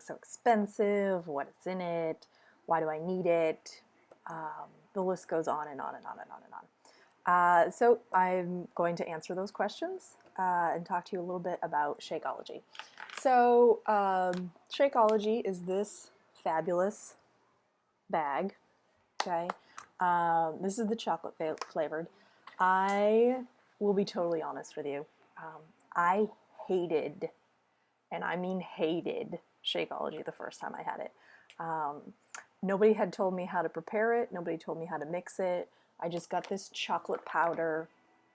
so expensive? What's in it? Why do I need it? The list goes on and on and on and on and on. So I'm going to answer those questions and talk to you a little bit about Shakeology. So Shakeology is this fabulous bag. Okay, this is the chocolate flavored. I will be totally honest with you. I hated, and I mean hated, Shakeology the first time I had it. Nobody had told me how to prepare it. Nobody told me how to mix it. I just got this chocolate powder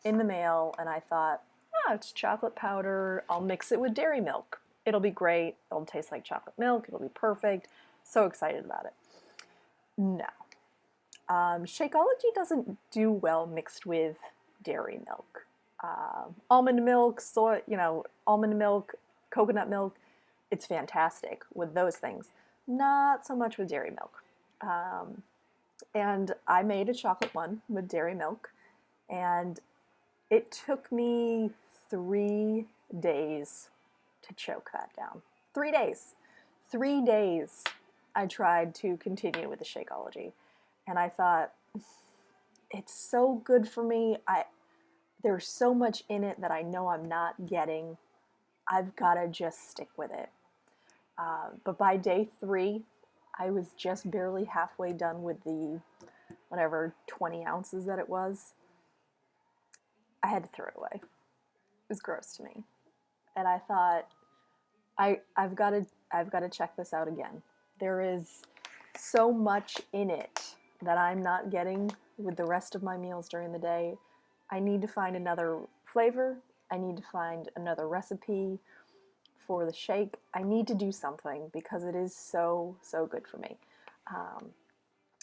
in the mail, and I thought, oh, it's chocolate powder. I'll mix it with dairy milk. It'll be great. It'll taste like chocolate milk. It'll be perfect. So excited about it. No. Shakeology doesn't do well mixed with dairy milk. Almond milk, soy, almond milk, coconut milk, it's fantastic with those things. Not so much with dairy milk. And I made a chocolate one with dairy milk, and it took me 3 days to choke that down. 3 days. 3 days I tried to continue with the Shakeology. And I thought, it's so good for me. There's so much in it that I know I'm not getting. I've got to just stick with it. But by day 3, I was just barely halfway done with the whatever 20 ounces that it was. I had to throw it away. It was gross to me. And I thought, I've got to check this out again. There is so much in it that I'm not getting with the rest of my meals during the day. I need to find another flavor. I need to find another recipe for the shake. I need to do something because it is so, so good for me.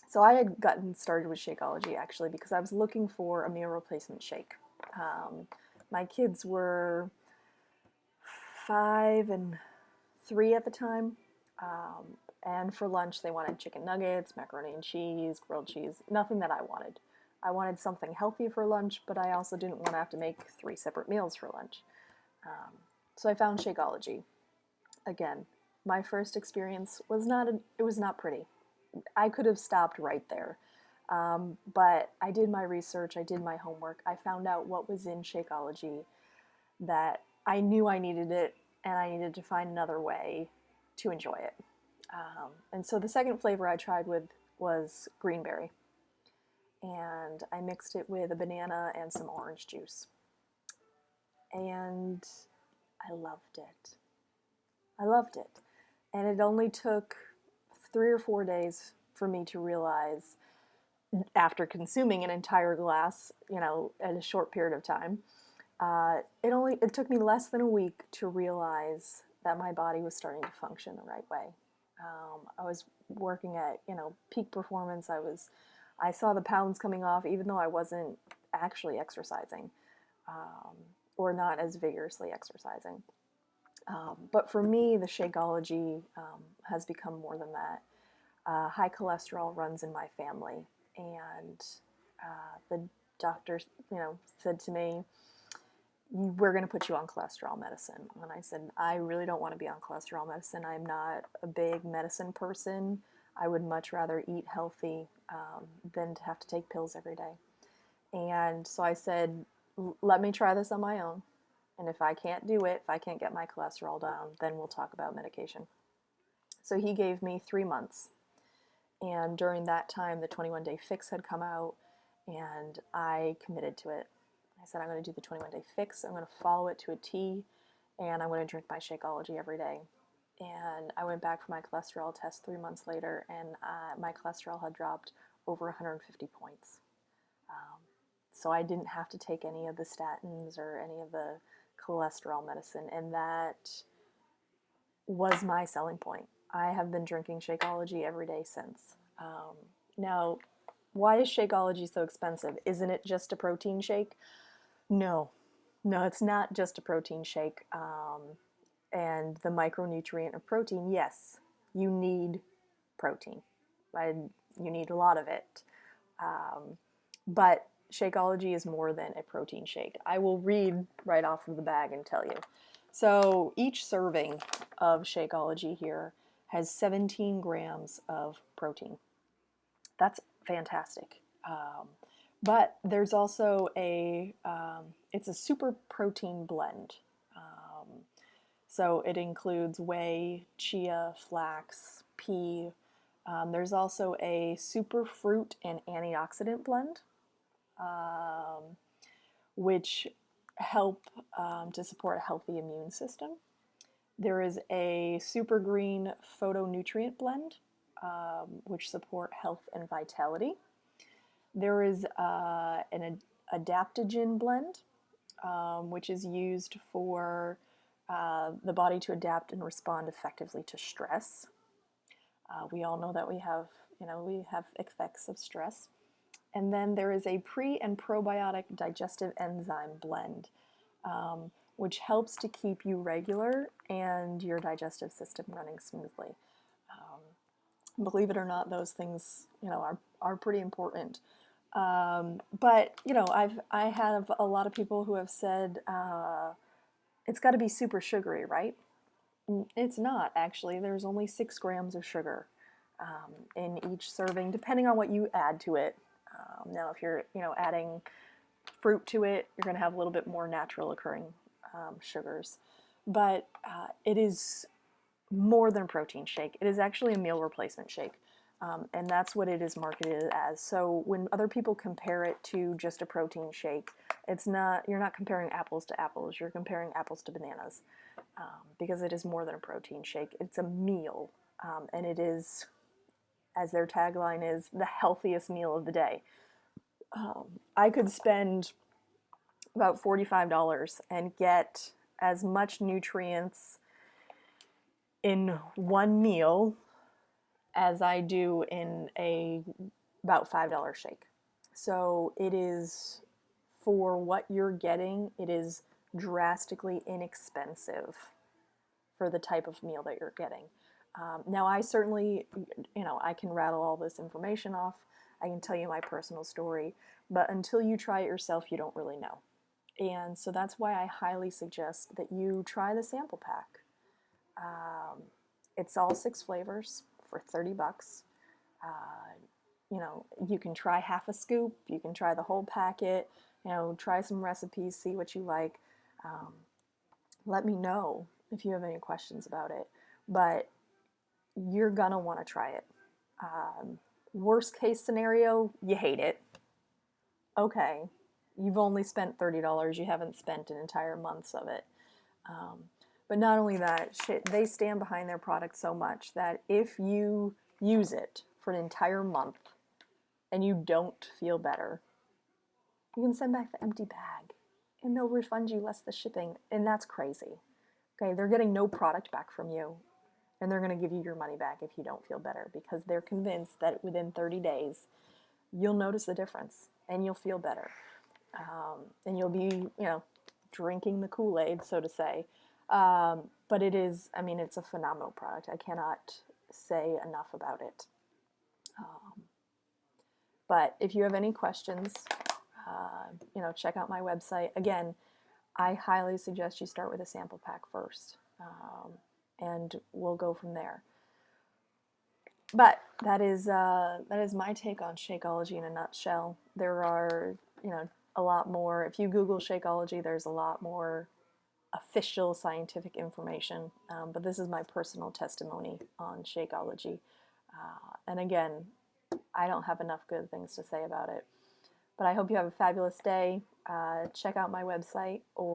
So I had gotten started with Shakeology actually because I was looking for a meal replacement shake. My kids were 5 and 3 at the time. And for lunch, they wanted chicken nuggets, macaroni and cheese, grilled cheese, nothing that I wanted. I wanted something healthy for lunch, but I also didn't want to have to make 3 separate meals for lunch. So I found Shakeology. Again, my first experience was not pretty. I could have stopped right there. But I did my research, I did my homework, I found out what was in Shakeology, that I knew I needed it, and I needed to find another way to enjoy it. And so the second flavor I tried with was greenberry. And I mixed it with a banana and some orange juice. And I loved it. I loved it. And it only took 3 or 4 days for me to realize, after consuming an entire glass, in a short period of time, it took me less than a week to realize that my body was starting to function the right way. I was working at, peak performance. I saw the pounds coming off, even though I wasn't actually exercising, or not as vigorously exercising. But for me, the Shakeology has become more than that. High cholesterol runs in my family, and the doctor, said to me, we're going to put you on cholesterol medicine. And I said, I really don't want to be on cholesterol medicine. I'm not a big medicine person. I would much rather eat healthy than to have to take pills every day. And so I said, let me try this on my own. And if I can't do it, if I can't get my cholesterol down, then we'll talk about medication. So he gave me 3 months. And during that time, the 21-day fix had come out, and I committed to it. I said, I'm going to do the 21-day fix. I'm going to follow it to a T, and I'm going to drink my Shakeology every day. And I went back for my cholesterol test 3 months later, and my cholesterol had dropped over 150 points. So I didn't have to take any of the statins or any of the cholesterol medicine, and that was my selling point. I have been drinking Shakeology every day since. Now, why is Shakeology so expensive? Isn't it just a protein shake? No, it's not just a protein shake. And the micronutrient of protein, yes, you need protein. You need a lot of it. But Shakeology is more than a protein shake. I will read right off of the bag and tell you. So each serving of Shakeology here has 17 grams of protein. That's fantastic. But there's also it's a super protein blend. So it includes whey, chia, flax, pea. There's also a super fruit and antioxidant blend, which help to support a healthy immune system. There is a super green phytonutrient blend, which support health and vitality. There is an adaptogen blend, which is used for the body to adapt and respond effectively to stress. We all know that we have effects of stress. And then there is a pre and probiotic digestive enzyme blend, which helps to keep you regular and your digestive system running smoothly. Believe it or not, those things are pretty important. But I have a lot of people who have said it's got to be super sugary, right? It's not, actually. There's only 6 grams of sugar in each serving, depending on what you add to it. Now, if you're adding fruit to it, you're going to have a little bit more natural occurring sugars. But it is more than a protein shake. It is actually a meal replacement shake. And that's what it is marketed as. So when other people compare it to just a protein shake, you're not comparing apples to apples. You're comparing apples to bananas, because it is more than a protein shake. It's a meal, and it is, as their tagline is, the healthiest meal of the day. I could spend about $45 and get as much nutrients in one meal as I do in a about $5 shake. So it is, for what you're getting, it is drastically inexpensive for the type of meal that you're getting. Now, I certainly, I can rattle all this information off. I can tell you my personal story, but until you try it yourself, you don't really know. And so that's why I highly suggest that you try the sample pack. It's all 6 flavors for $30. You can try half a scoop, you can try the whole packet, try some recipes, see what you like. Let me know if you have any questions about it, but you're gonna want to try it. Worst case scenario, you hate it. Okay, you've only spent $30, you haven't spent an entire month's of it. But not only that, they stand behind their product so much that if you use it for an entire month and you don't feel better, you can send back the empty bag and they'll refund you less the shipping, and that's crazy. Okay, they're getting no product back from you, and they're going to give you your money back if you don't feel better, because they're convinced that within 30 days you'll notice the difference and you'll feel better. And you'll be, drinking the Kool-Aid, so to say. But it's a phenomenal product. I cannot say enough about it. But if you have any questions, check out my website. Again, I highly suggest you start with a sample pack first, and we'll go from there. But that is my take on Shakeology in a nutshell. There are, a lot more. If you Google Shakeology, there's a lot more official scientific information, but this is my personal testimony on Shakeology. And again, I don't have enough good things to say about it. But I hope you have a fabulous day. Check out my website, or